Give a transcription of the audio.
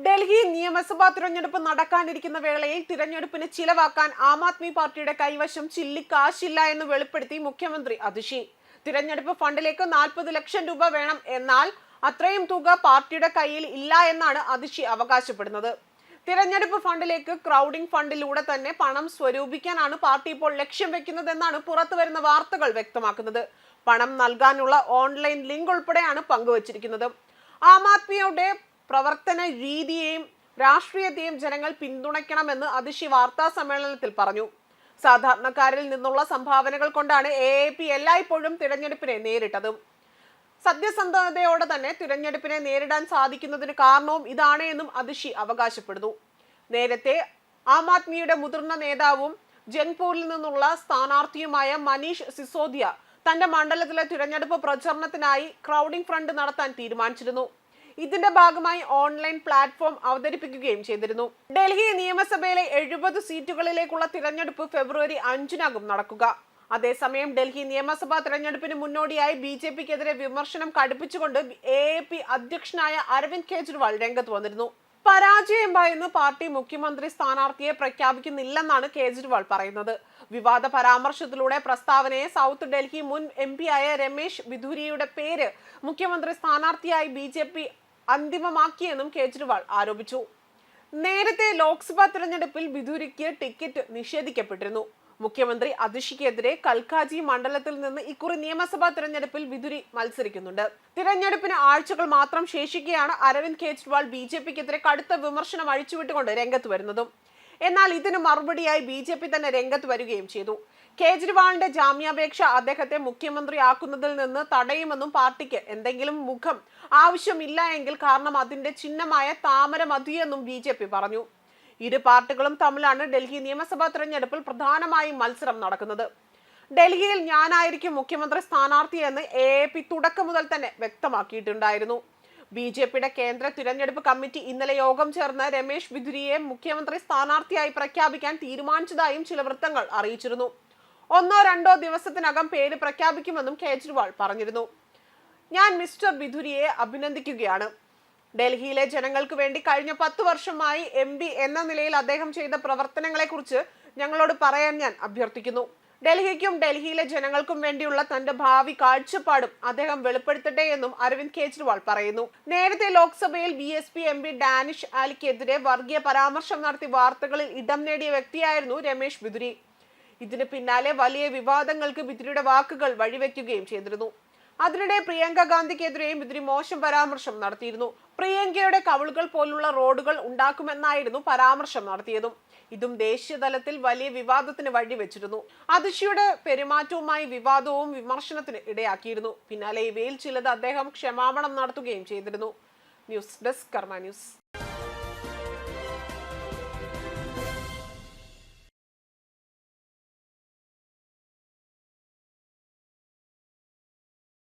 ഡൽഹി നിയമസഭാ തിരഞ്ഞെടുപ്പ് നടക്കാനിരിക്കുന്ന വേളയിൽ തിരഞ്ഞെടുപ്പിന് ചിലവാക്കാൻ ആം ആദ്മി പാർട്ടിയുടെ കൈവശം ചില്ലിക്കാശില്ല എന്ന് വെളിപ്പെടുത്തി മുഖ്യമന്ത്രി അതിഷി. തിരഞ്ഞെടുപ്പ് ഫണ്ടിലേക്ക് 40 ലക്ഷം രൂപ വേണം, എന്നാൽ അത്രയും തുക പാർട്ടിയുടെ കയ്യിൽ ഇല്ല എന്നാണ് അതിഷി അവകാശപ്പെടുന്നത്. തിരഞ്ഞെടുപ്പ് ഫണ്ടിലേക്ക് ക്രൗഡിംഗ് ഫണ്ടിലൂടെ തന്നെ പണം സ്വരൂപിക്കാനാണ് പാർട്ടി ഇപ്പോൾ ലക്ഷ്യം വെക്കുന്നതെന്നാണ് പുറത്തുവരുന്ന വാർത്തകൾ വ്യക്തമാക്കുന്നത്. പണം നൽകാനുള്ള ഓൺലൈൻ ലിങ്ക് ഉൾപ്പെടെയാണ് പങ്കുവച്ചിരിക്കുന്നത്. ആം ആദ്മിയുടെ പ്രവർത്തന രീതിയെയും രാഷ്ട്രീയത്തെയും ജനങ്ങൾ പിന്തുണയ്ക്കണമെന്ന് അതിഷി വാർത്താ സമ്മേളനത്തിൽ പറഞ്ഞു. സാധാരണക്കാരിൽ നിന്നുള്ള സംഭാവനകൾ കൊണ്ടാണ് AAP എല്ലായ്പ്പോഴും തിരഞ്ഞെടുപ്പിനെ നേരിട്ടത്. സത്യസന്ധതയോടെ തന്നെ തിരഞ്ഞെടുപ്പിനെ നേരിടാൻ സാധിക്കുന്നതിന് കാരണവും ഇതാണ് എന്നും അതിഷി അവകാശപ്പെടുന്നു. നേരത്തെ ആം ആദ്മിയുടെ മുതിർന്ന നേതാവും ജൻപൂരിൽ നിന്നുള്ള സ്ഥാനാർത്ഥിയുമായ മനീഷ് സിസോദിയ തന്റെ മണ്ഡലത്തിലെ തിരഞ്ഞെടുപ്പ് പ്രചരണത്തിനായി ക്രൗഡിംഗ് ഫണ്ട് നടത്താൻ തീരുമാനിച്ചിരുന്നു. ഇതിന്റെ ഭാഗമായി ഓൺലൈൻ പ്ലാറ്റ്ഫോം അവതരിപ്പിക്കുകയും ചെയ്തിരുന്നു. ഡൽഹി നിയമസഭയിലെ 70 സീറ്റുകളിലേക്കുള്ള തിരഞ്ഞെടുപ്പ് ഫെബ്രുവരി 5-നാകും നടക്കുക. അതേസമയം ഡൽഹി നിയമസഭാ തിരഞ്ഞെടുപ്പിന് മുന്നോടിയായി BJPക്കെതിരെ വിമർശനം കടുപ്പിച്ചുകൊണ്ട് AAP അധ്യക്ഷനായ അരവിന്ദ് കെജ്രിവാൾ രംഗത്ത് വന്നിരുന്നു. പരാജയം ഭയന്ന് പാർട്ടി മുഖ്യമന്ത്രി സ്ഥാനാർത്ഥിയെ പ്രഖ്യാപിക്കുന്നില്ലെന്നാണ് കേജ്രിവാൾ പറയുന്നത്. വിവാദ പരാമർശത്തിലൂടെ പ്രസ്താവനയെ സൗത്ത് ഡൽഹി മുൻ MP ആയ രമേശ് ബിധൂരിയുടെ പേര് മുഖ്യമന്ത്രി സ്ഥാനാർത്ഥിയായി BJP അന്തിമമാക്കിയെന്നും കേജ്രിവാൾ ആരോപിച്ചു. നേരത്തെ ലോക്സഭാ തിരഞ്ഞെടുപ്പിൽ ബിധൂരിക്ക് ടിക്കറ്റ് നിഷേധിക്കപ്പെട്ടിരുന്നു. മുഖ്യമന്ത്രി അതിഷിക്കെതിരെ കൽക്കാജി മണ്ഡലത്തിൽ നിന്ന് ഇക്കുറി നിയമസഭാ തിരഞ്ഞെടുപ്പിൽ ബിധൂരി മത്സരിക്കുന്നുണ്ട്. തിരഞ്ഞെടുപ്പിന് ആഴ്ചകൾ മാത്രം ശേഷിക്കെയാണ് അരവിന്ദ് കെജ്രിവാൾ BJPക്കെതിരെ കടുത്ത വിമർശനം അഴിച്ചുവിട്ടുകൊണ്ട് രംഗത്ത് വരുന്നതും. എന്നാൽ ഇതിന് മറുപടിയായി BJP തന്നെ രംഗത്ത് വരികയും ചെയ്തു. കേജ്രിവാളിന്റെ ജാമ്യാപേക്ഷ അദ്ദേഹത്തെ മുഖ്യമന്ത്രിയാക്കുന്നതിൽ നിന്ന് തടയുമെന്നും പാർട്ടിക്ക് എന്തെങ്കിലും മുഖം ആവശ്യമില്ല എങ്കിൽ കാരണം അതിന്റെ ചിഹ്നമായ താമര മതിയെന്നും BJP പറഞ്ഞു. ഇരു പാർട്ടികളും തമ്മിലാണ് ഡൽഹി നിയമസഭാ തിരഞ്ഞെടുപ്പിൽ പ്രധാനമായും മത്സരം നടക്കുന്നത്. ഡൽഹിയിൽ ഞാനായിരിക്കും മുഖ്യമന്ത്രി സ്ഥാനാർത്ഥിയെന്ന് AAP തുടക്കം മുതൽ തന്നെ വ്യക്തമാക്കിയിട്ടുണ്ടായിരുന്നു. BJPയുടെ കേന്ദ്ര തിരഞ്ഞെടുപ്പ് കമ്മിറ്റി ഇന്നലെ യോഗം ചേർന്ന് രമേശ് ബിധൂരിയെ മുഖ്യമന്ത്രി സ്ഥാനാർത്ഥിയായി പ്രഖ്യാപിക്കാൻ തീരുമാനിച്ചതായും ചില വൃത്തങ്ങൾ അറിയിച്ചിരുന്നു. 1-2 ദിവസത്തിനകം പേര് പ്രഖ്യാപിക്കുമെന്നും കേജ്രിവാൾ പറഞ്ഞിരുന്നു. ഞാൻ മിസ്റ്റർ ബിധൂരിയെ അഭിനന്ദിക്കുകയാണ്. ഡൽഹിയിലെ ജനങ്ങൾക്ക് വേണ്ടി കഴിഞ്ഞ 10 വർഷമായി MP എന്ന നിലയിൽ അദ്ദേഹം ചെയ്ത പ്രവർത്തനങ്ങളെക്കുറിച്ച് ഞങ്ങളോട് പറയാൻ ഞാൻ അഭ്യർത്ഥിക്കുന്നു. ഡൽഹിക്കും ഡൽഹിയിലെ ജനങ്ങൾക്കും വേണ്ടിയുള്ള തന്റെ ഭാവി കാഴ്ചപ്പാടും അദ്ദേഹം വെളിപ്പെടുത്തട്ടെ എന്നും അരവിന്ദ് കെജ്രിവാൾ പറയുന്നു. നേരത്തെ ലോക്സഭയിൽ BSP MP ഡാനിഷ് ആലിക്കെതിരെ വർഗീയ പരാമർശം നടത്തി വാർത്തകളിൽ ഇടം നേടിയ വ്യക്തിയായിരുന്നു രമേശ് ബിധൂരി. ഇതിന് പിന്നാലെ വലിയ വിവാദങ്ങൾക്ക് ബിധൂരിയുടെ വാക്കുകൾ വഴിവെക്കുകയും ചെയ്തിരുന്നു. അതിനിടെ പ്രിയങ്ക ഗാന്ധിക്കെതിരെയും ബിധൂരി മോശം പരാമർശം നടത്തിയിരുന്നു. പ്രിയങ്കയുടെ കവിളുകൾ പോലുള്ള റോഡുകൾ ഉണ്ടാക്കുമെന്നായിരുന്നു പരാമർശം നടത്തിയതും. ഇതും ദേശീയ തലത്തിൽ വലിയ വിവാദത്തിന് വഴിവെച്ചിരുന്നു. അതിഷിയുടെ പെരുമാറ്റവുമായി വിവാദവും വിമർശനത്തിന് ഇടയാക്കിയിരുന്നു. പിന്നാലെ ഇവയിൽ ചിലത് അദ്ദേഹം ക്ഷമാപണം നടത്തുകയും ചെയ്തിരുന്നു. ന്യൂസ് ഡെസ്ക് കർമ്മ ന്യൂസ്.